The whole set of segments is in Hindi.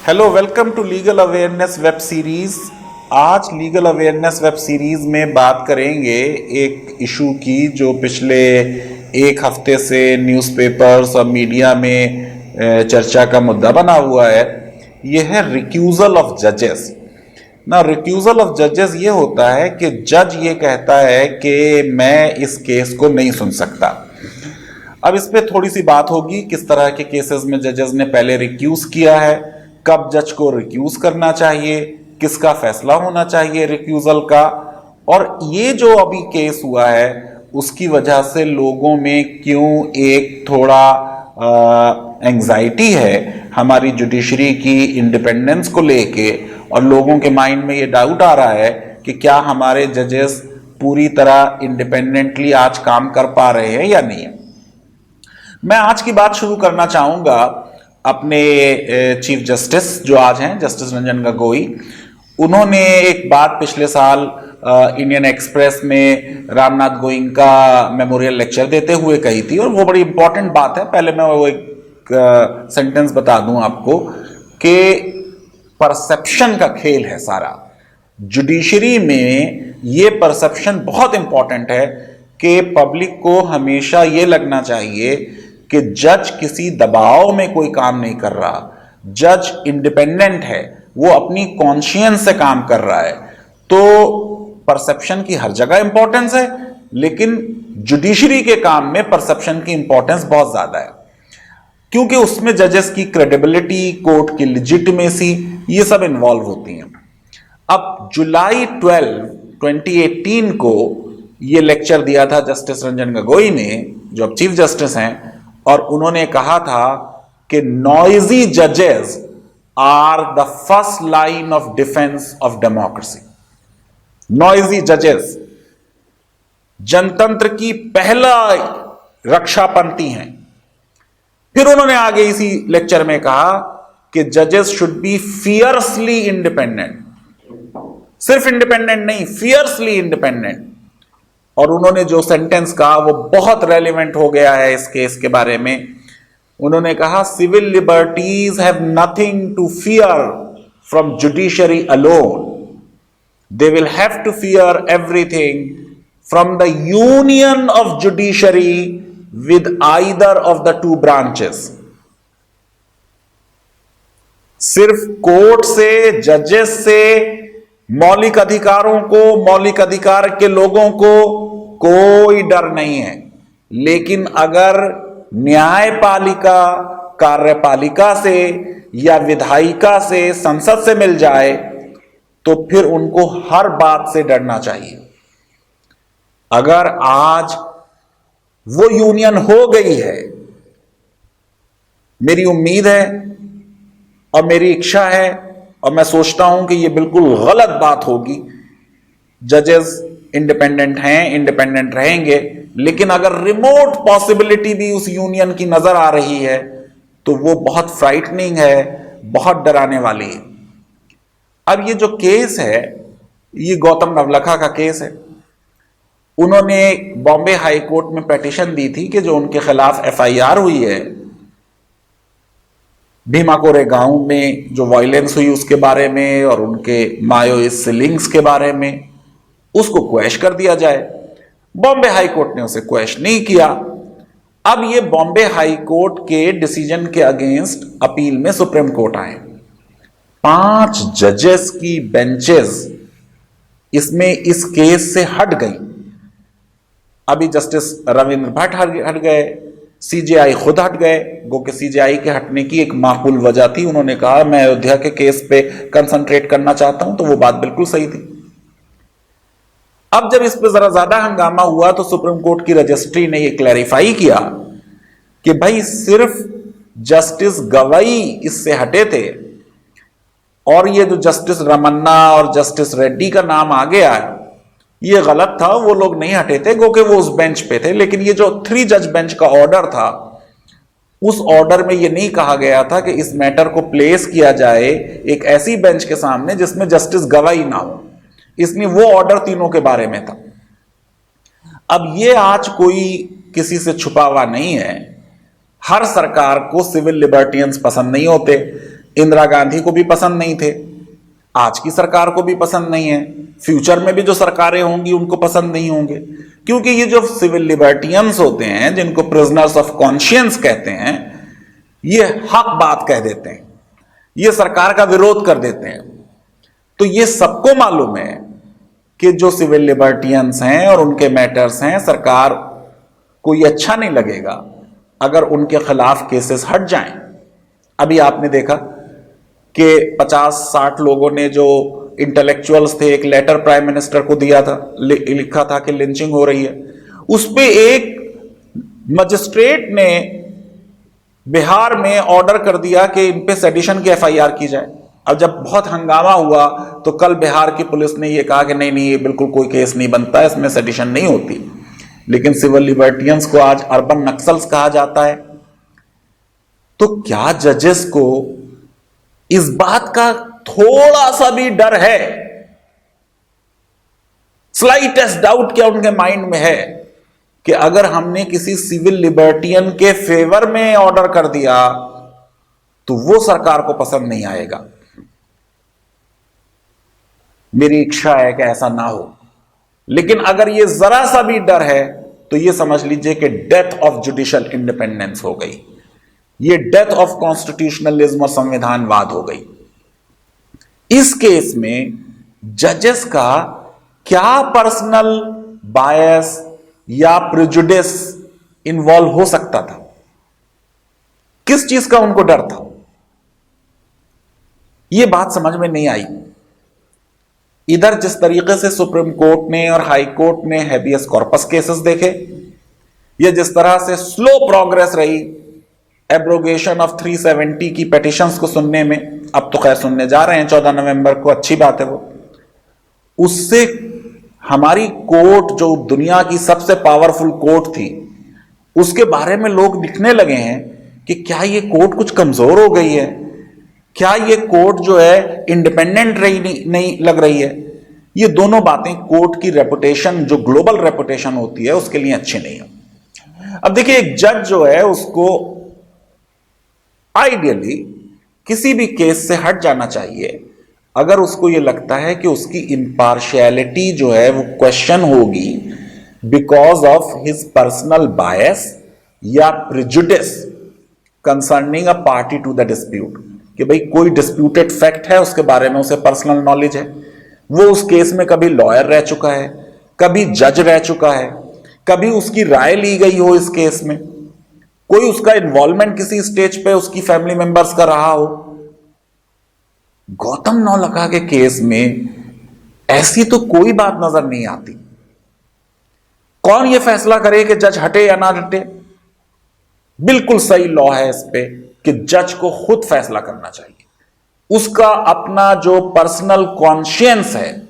Hello, welcome to legal awareness web series. आज लीगल अवेयरनेस वेब सीरीज में बात करेंगे एक इशू की जो पिछले एक हफ्ते से न्यूज़पेपर्स और मीडिया में चर्चा का मुद्दा बना हुआ है। यह है रिक्यूजल ऑफ जजेस। ना, रिक्यूजल ऑफ जजेस ये होता है कि जज ये कहता है कि मैं इस केस को नहीं सुन सकता। अब इस पे थोड़ी सी बात होगी, किस तरह के केसेस में जजेस ने पहले रिक्यूज किया है, कब जज को रिक्यूज करना चाहिए, किसका फैसला होना चाहिए रिक्यूजल का, और ये जो अभी केस हुआ है उसकी वजह से लोगों में क्यों एक थोड़ा एंजाइटी है हमारी जुडिशरी की इंडिपेंडेंस को लेके, और लोगों के माइंड में ये डाउट आ रहा है कि क्या हमारे जजेस पूरी तरह इंडिपेंडेंटली आज काम कर पा रहे हैं या नहीं है। मैं आज की बात शुरू करना चाहूंगा अपने चीफ जस्टिस जो आज हैं, जस्टिस रंजन गोगोई। उन्होंने एक बात पिछले साल इंडियन एक्सप्रेस में रामनाथ गोइंका मेमोरियल लेक्चर देते हुए कही थी, और वो बड़ी इंपॉर्टेंट बात है। पहले मैं वो एक सेंटेंस बता दूं आपको कि परसेप्शन का खेल है सारा। जुडिशरी में ये परसेप्शन बहुत इंपॉर्टेंट है कि पब्लिक को हमेशा ये लगना चाहिए कि जज किसी दबाव में कोई काम नहीं कर रहा, जज इंडिपेंडेंट है, वो अपनी कॉन्शियंस से काम कर रहा है। तो परसेप्शन की हर जगह इंपॉर्टेंस है, लेकिन जुडिशरी के काम में परसेप्शन की इंपॉर्टेंस बहुत ज्यादा है, क्योंकि उसमें जजेस की क्रेडिबिलिटी, कोर्ट की लिजिटिमेसी, ये सब इन्वॉल्व होती हैं। अब जुलाई 12, 2018 को ये लेक्चर दिया था जस्टिस रंजन गोगोई ने, जो अब चीफ जस्टिस हैं, और उन्होंने कहा था कि नॉइजी जजेस are the first line of defence of democracy. Noisy जजेस जनतंत्र की पहला रक्षा पंक्ति हैं। फिर उन्होंने आगे इसी लेक्चर में कहा कि जजेस शुड बी फियर्सली इंडिपेंडेंट, सिर्फ इंडिपेंडेंट नहीं, फियर्सली इंडिपेंडेंट। और उन्होंने जो सेंटेंस कहा वो बहुत रेलिवेंट हो गया है इस केस के बारे में। उन्होंने कहा, civil liberties have nothing to fear from judiciary alone, they will have to fear everything from the union of judiciary with either of the two branches. सिर्फ कोर्ट से, जजेस से मौलिक अधिकारों को, मौलिक अधिकार के लोगों को कोई डर नहीं है, लेकिन अगर न्यायपालिका कार्यपालिका से या विधायिका से, संसद से मिल जाए तो फिर उनको हर बात से डरना चाहिए। अगर आज वो यूनियन हो गई है, मेरी उम्मीद है और मेरी इच्छा है और मैं सोचता हूं कि ये बिल्कुल गलत बात होगी। जजेस इंडिपेंडेंट हैं, इंडिपेंडेंट रहेंगे, लेकिन अगर रिमोट पॉसिबिलिटी भी उस यूनियन की नजर आ रही है तो वो बहुत फ्राइटनिंग है, बहुत डराने वाली है। अब ये जो केस है, ये गौतम नवलखा का केस है। उन्होंने बॉम्बे हाई कोर्ट में पिटीशन दी थी कि जो उनके खिलाफ एफआईआर हुई है भीमाकोरे गांव में जो वायलेंस हुई उसके बारे में, और उनके मायोइस्ट लिंक्स के बारे में, उसको क्वैश कर दिया जाए। बॉम्बे हाई कोर्ट ने उसे क्वैश नहीं किया। अब ये बॉम्बे हाई कोर्ट के डिसीजन के अगेंस्ट अपील में सुप्रीम कोर्ट आए। 5 जजेस की बेंचेस इसमें इस केस से हट गई। अभी जस्टिस रविंद्र भट्ट हट गए, सीजेआई खुद हट गए। गो के सीजेआई के हटने की एक माकूल वजह थी, उन्होंने कहा मैं अयोध्या के केस पे कंसंट्रेट करना चाहता हूं, तो वो बात बिल्कुल सही थी। अब जब इस पे जरा ज्यादा हंगामा हुआ तो सुप्रीम कोर्ट की रजिस्ट्री ने ये क्लैरिफाई किया कि भाई सिर्फ जस्टिस गवई इससे हटे थे, और ये जो जस्टिस रमन्ना और जस्टिस रेड्डी का नाम आ गया है ये गलत था, वो लोग नहीं हटे थे क्योंकि वो उस बेंच पे थे। लेकिन ये जो 3 जज बेंच का ऑर्डर था, उस ऑर्डर में ये नहीं कहा गया था कि इस मैटर को प्लेस किया जाए एक ऐसी बेंच के सामने जिसमें जस्टिस गवाही ना हो, इसलिए वो ऑर्डर तीनों के बारे में था। अब ये आज कोई किसी से छुपा हुआ नहीं है। हर सरकार को सिविल लिबर्टियंस पसंद नहीं होते, इंदिरा गांधी को भी पसंद नहीं थे, आज की सरकार को भी पसंद नहीं है, फ्यूचर में भी जो सरकारें होंगी उनको पसंद नहीं होंगे, क्योंकि ये जो सिविल लिबर्टियंस होते हैं, जिनको प्रिजनर्स ऑफ कॉन्शियंस कहते हैं, ये हक बात कह देते हैं, ये सरकार का विरोध कर देते हैं। तो ये सबको मालूम है कि जो सिविल लिबर्टियंस हैं और उनके मैटर्स हैं, सरकार को ये अच्छा नहीं लगेगा अगर उनके खिलाफ केसेस हट जाएं। अभी आपने देखा कि 50-60 लोगों ने, जो इंटेलेक्चुअल्स थे, एक लेटर प्राइम मिनिस्टर को दिया था, लिखा था कि लिंचिंग हो रही है। उस पे एक मजिस्ट्रेट ने बिहार में ऑर्डर कर दिया कि इन पे सेडिशन की एफआईआर की जाए। अब जब बहुत हंगामा हुआ तो कल बिहार की पुलिस ने यह कहा कि नहीं नहीं, ये बिल्कुल कोई केस नहीं बनता, इसमें सेडिशन नहीं होती। लेकिन सिविल लिबर्टियंस को आज अर्बन नक्सल्स कहा जाता है। तो क्या जजेस को इस बात का थोड़ा सा भी डर है, स्लाइटेस्ट डाउट क्या उनके माइंड में है कि अगर हमने किसी सिविल लिबर्टियन के फेवर में ऑर्डर कर दिया तो वो सरकार को पसंद नहीं आएगा? मेरी इच्छा है कि ऐसा ना हो, लेकिन अगर ये जरा सा भी डर है तो ये समझ लीजिए कि डेथ ऑफ जुडिशियल इंडिपेंडेंस हो गई, ये डेथ ऑफ कॉन्स्टिट्यूशनलिज्म और संविधानवाद हो गई। इस केस में जजेस का क्या पर्सनल बायस या प्रेजुडिस इन्वॉल्व हो सकता था? किस चीज का उनको डर था? यह बात समझ में नहीं आई। इधर जिस तरीके से सुप्रीम कोर्ट ने और हाई कोर्ट ने हैबियस कॉर्पस केसेस देखे, या जिस तरह से स्लो प्रोग्रेस रही एब्रोगेशन ऑफ 370 की पेटिशंस को सुनने में, अब तो खैर सुनने जा रहे हैं 14 नवंबर को, अच्छी बात है वो, उससे हमारी कोर्ट जो दुनिया की सबसे पावरफुल कोर्ट थी, उसके बारे में लोग लिखने लगे हैं कि क्या ये कोर्ट कुछ कमजोर हो गई है, क्या ये कोर्ट जो है इंडिपेंडेंट रही नहीं लग रही है। ये दोनों बातें कोर्ट की रेपुटेशन, जो ग्लोबल रेपुटेशन होती है, उसके लिए अच्छी नहीं है। अब देखिए, एक जज जो है उसको आइडियली किसी भी केस से हट जाना चाहिए अगर उसको यह लगता है कि उसकी इंपार्शियलिटी जो है वो क्वेश्चन होगी because of his personal bias या prejudice concerning a party to the dispute, कि भाई कोई डिस्प्यूटेड फैक्ट है, उसके बारे में उसे पर्सनल नॉलेज है, वो उस केस में कभी लॉयर रह चुका है, कभी जज रह चुका है, कभी उसकी राय ली गई हो इस केस में, कोई उसका इन्वॉल्वमेंट किसी स्टेज पे उसकी फैमिली मेंबर्स का रहा हो। गौतम नौलखा के केस में ऐसी तो कोई बात नजर नहीं आती। कौन यह फैसला करे कि जज हटे या ना हटे? बिल्कुल सही लॉ है इस पे कि जज को खुद फैसला करना चाहिए, उसका अपना जो पर्सनल कॉन्शियंस है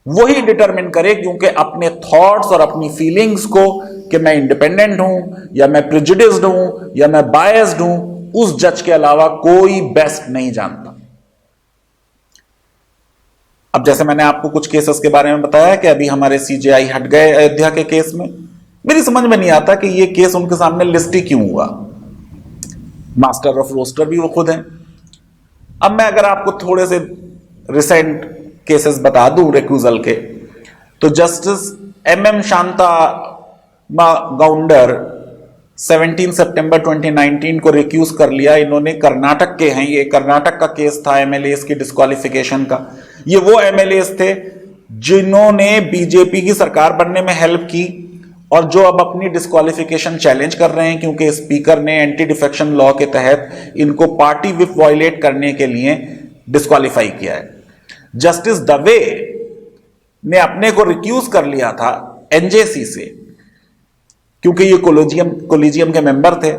वही डिटरमिन करे, क्योंकि अपने थॉट्स और अपनी फीलिंग्स को कि मैं इंडिपेंडेंट हूं या मैं प्रेजुडिस्ड हूं या मैं बायस्ड हूं, उस जज के अलावा कोई बेस्ट नहीं जानता। अब जैसे मैंने आपको कुछ केसेस के बारे में बताया कि अभी हमारे सीजेआई हट गए अयोध्या के केस में, मेरी समझ में नहीं आता कि ये केस उनके सामने लिस्ट ही क्यों हुआ। मास्टर ऑफ रोस्टर भी वो खुद हैं। अब मैं अगर आपको थोड़े से रिसेंट केसेस बता दूं रिक्यूजल के, तो जस्टिस एमएम शांता गौंडर 17 सितंबर 2019 को रिक्यूज कर लिया। इन्होंने कर्नाटक के हैं, ये कर्नाटक का केस था एमएलएस की डिस्क्वालिफिकेशन का। ये वो एमएलएस थे जिन्होंने बीजेपी की सरकार बनने में हेल्प की और जो अब अपनी डिस्क्वालिफिकेशन चैलेंज कर रहे हैं, क्योंकि स्पीकर ने एंटी डिफेक्शन लॉ के तहत इनको पार्टी विप वायलेट करने के लिए डिस्क्वालीफाई किया है। जस्टिस दवे ने अपने को रिक्यूज कर लिया था एनजेसी से, क्योंकि ये कोलिजियम के मेंबर थे।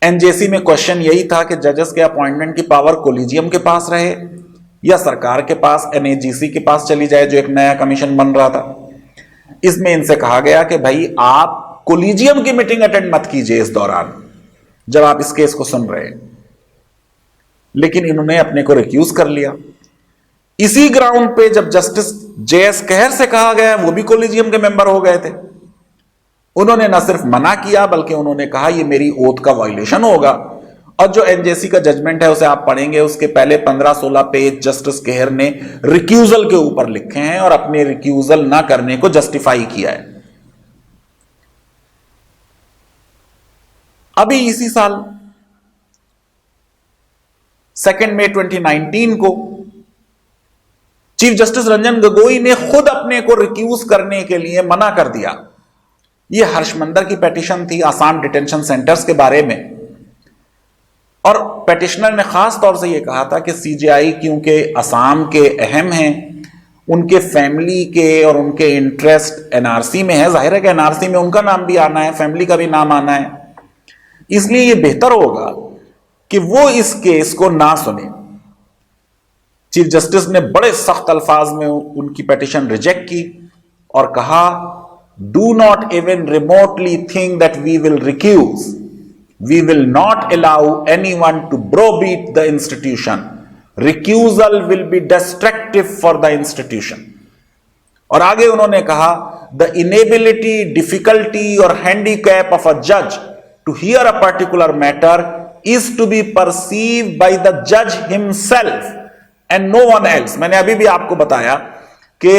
एनजेसी में क्वेश्चन यही था कि जजेस के अपॉइंटमेंट की पावर कोलिजियम के पास रहे या सरकार के पास, एनएजीसी के पास चली जाए, जो एक नया कमीशन बन रहा था। इसमें इनसे कहा गया कि भाई आप कोलिजियम की मीटिंग अटेंड मत कीजिए इस दौरान जब आप इस केस को सुन रहे हैं, लेकिन इन्होंने अपने को रिक्यूज कर लिया। इसी ग्राउंड पे जब जस्टिस जेएस कहर से कहा गया, वो भी कोलिजियम के मेंबर हो गए थे, उन्होंने न सिर्फ मना किया बल्कि उन्होंने कहा ये मेरी ओथ का वायलेशन होगा और जो एनजेसी का जजमेंट है उसे आप पढ़ेंगे, उसके पहले 15-16 पेज जस्टिस केहर ने रिक्यूजल के ऊपर लिखे हैं और अपने रिक्यूजल ना करने को जस्टिफाई किया है। अभी इसी साल 2 मई 2019 को चीफ जस्टिस रंजन गोगोई ने खुद अपने को रिक्यूज करने के लिए मना कर दिया। यह हर्षमंदर की पेटिशन थी आसाम डिटेंशन सेंटर्स के बारे में, और पेटिशनर ने खास तौर से यह कहा था कि सीजेआई क्योंकि असम के अहम हैं, उनके फैमिली के और उनके इंटरेस्ट एनआरसी में है, जाहिर है कि एनआरसी में उनका नाम भी आना है, फैमिली का भी नाम आना है, इसलिए यह बेहतर होगा कि वो इस केस को ना सुने। चीफ जस्टिस ने बड़े सख्त अल्फाज में उनकी पेटिशन रिजेक्ट की और कहा, do not even remotely think that we will recuse, we will not allow anyone to browbeat the institution, recusal will be destructive for the institution. और आगे उन्होंने कहा, द इनेबिलिटी, डिफिकल्टी और हैंडीकैप ऑफ अ जज to hear a particular matter is to be perceived by the judge himself and no one else। मैंने अभी भी आपको बताया कि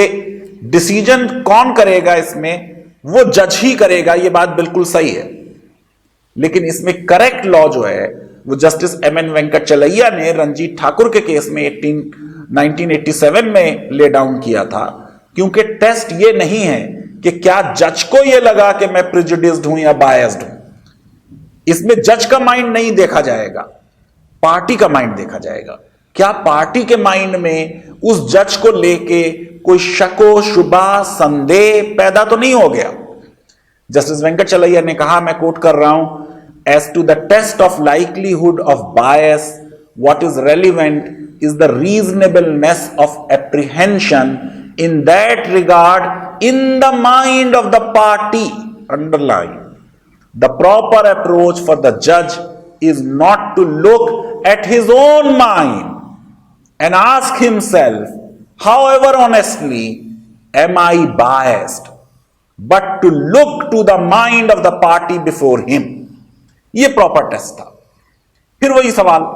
डिसीजन कौन करेगा इसमें, वो जज ही करेगा, ये बात बिल्कुल सही है, लेकिन इसमें करेक्ट लॉ जो है वो जस्टिस एमएन वेंकटचलैया ने रंजीत ठाकुर के केस में 1987 में ले डाउन किया था, क्योंकि टेस्ट ये नहीं है कि क्या जज को ये लगा कि मैं प्रिजुडिस्ड हूं या बायस्ड हूं। इसमें जज का माइंड नहीं देखा जाएगा, पार्टी का माइंड देखा जाएगा। क्या पार्टी के माइंड में उस जज को लेके कोई शको शुबा संदेह पैदा तो नहीं हो गया। जस्टिस वेंकटचलैया ने कहा, मैं कोट कर रहा हूं, as to the test of likelihood of bias, what is relevant is the reasonableness of apprehension in that regard in the mind of the party. Underline, the proper approach for the judge is not to look at his own mind and ask himself, however honestly, am I biased, but to look to the mind of the party before him। यह प्रॉपर टेस्ट था। फिर वही सवाल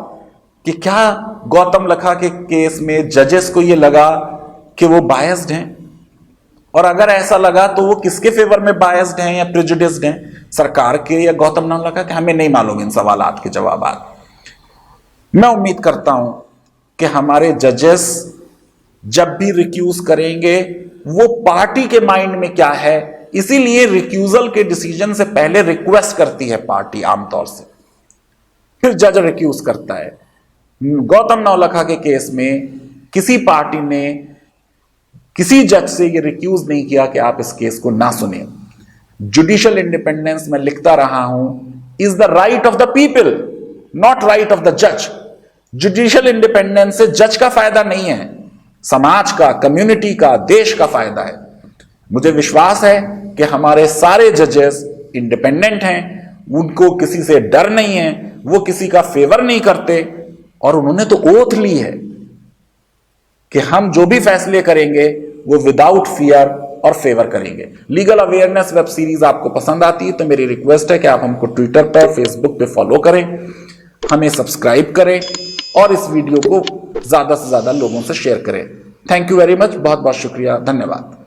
कि क्या गौतम लखा के केस में जजेस को यह लगा कि वो बायस्ड हैं, और अगर ऐसा लगा तो वो किसके फेवर में बायस्ड हैं या प्रेजुडिस्ड हैं, सरकार के या गौतम नाम लगा कि हमें नहीं मालूम इन सवालात के जवाबात। मैं उम्मीद करता हूं कि हमारे जजेस जब भी रिक्यूज करेंगे वो पार्टी के माइंड में क्या है, इसीलिए रिक्यूजल के डिसीजन से पहले रिक्वेस्ट करती है पार्टी आमतौर से, फिर जज रिक्यूज करता है। गौतम नवलखा के केस में किसी पार्टी ने किसी जज से ये रिक्यूज नहीं किया कि आप इस केस को ना सुने। जुडिशियल इंडिपेंडेंस में लिखता रहा हूं, is the right of the people, not right of the जज। जुडिशियल इंडिपेंडेंस से जज का फायदा नहीं है, समाज का, कम्युनिटी का, देश का फायदा है। मुझे विश्वास है कि हमारे सारे जजेस इंडिपेंडेंट हैं, उनको किसी से डर नहीं है, वो किसी का फेवर नहीं करते, और उन्होंने तो ओथ ली है कि हम जो भी फैसले करेंगे वो विदाउट फियर और फेवर करेंगे। लीगल अवेयरनेस वेब सीरीज आपको पसंद आती है तो मेरी रिक्वेस्ट है कि आप हमको ट्विटर पर, फेसबुक पे फॉलो करें, हमें सब्सक्राइब करें और इस वीडियो को ज्यादा से ज्यादा लोगों से शेयर करें। थैंक यू वेरी मच, बहुत बहुत शुक्रिया, धन्यवाद।